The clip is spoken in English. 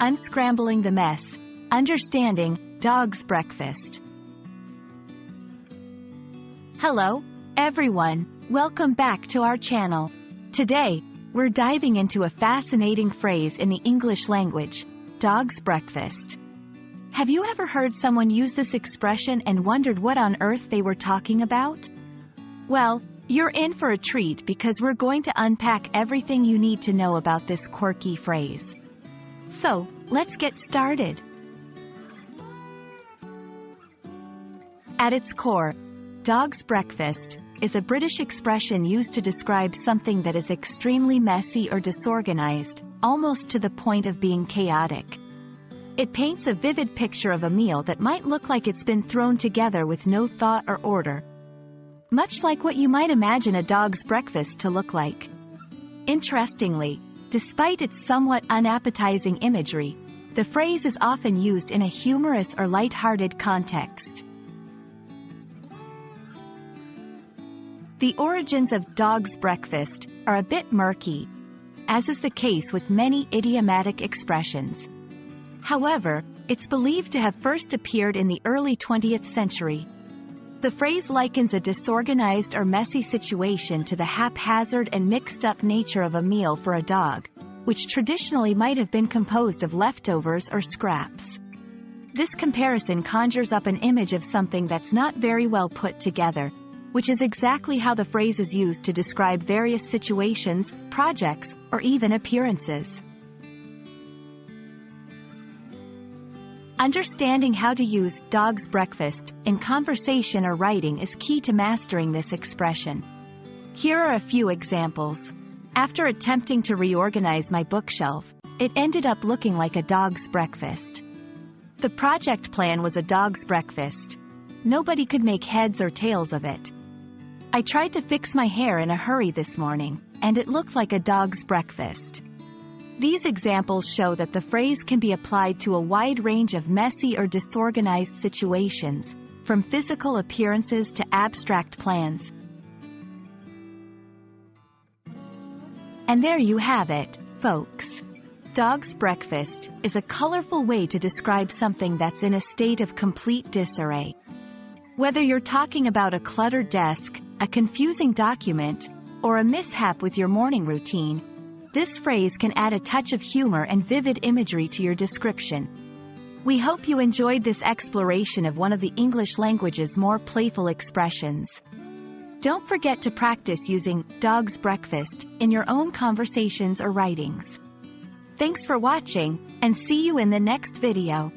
Unscrambling the Mess, Understanding Dog's Breakfast. Hello, everyone. Welcome back to our channel. Today, we're diving into a fascinating phrase in the English language, dog's breakfast. Have you ever heard someone use this expression and wondered what on earth they were talking about? Well, you're in for a treat because we're going to unpack everything you need to know about this quirky phrase. So, let's get started. At its core, dog's breakfast is a British expression used to describe something that is extremely messy or disorganized, almost to the point of being chaotic. It paints a vivid picture of a meal that might look like it's been thrown together with no thought or order. Much like what you might imagine a dog's breakfast to look like. Interestingly, despite its somewhat unappetizing imagery, the phrase is often used in a humorous or light-hearted context. The origins of dog's breakfast are a bit murky, as is the case with many idiomatic expressions. However, it's believed to have first appeared in the early 20th century. The phrase likens a disorganized or messy situation to the haphazard and mixed-up nature of a meal for a dog, which traditionally might have been composed of leftovers or scraps. This comparison conjures up an image of something that's not very well put together, which is exactly how the phrase is used to describe various situations, projects, or even appearances. Understanding how to use dog's breakfast in conversation or writing is key to mastering this expression. Here are a few examples. After attempting to reorganize my bookshelf, it ended up looking like a dog's breakfast. The project plan was a dog's breakfast. Nobody could make heads or tails of it. I tried to fix my hair in a hurry this morning, and it looked like a dog's breakfast. These examples show that the phrase can be applied to a wide range of messy or disorganized situations, from physical appearances to abstract plans. And there you have it, folks. Dog's breakfast is a colorful way to describe something that's in a state of complete disarray. Whether you're talking about a cluttered desk, a confusing document, or a mishap with your morning routine, this phrase can add a touch of humor and vivid imagery to your description. We hope you enjoyed this exploration of one of the English language's more playful expressions. Don't forget to practice using dog's breakfast in your own conversations or writings. Thanks for watching, and see you in the next video.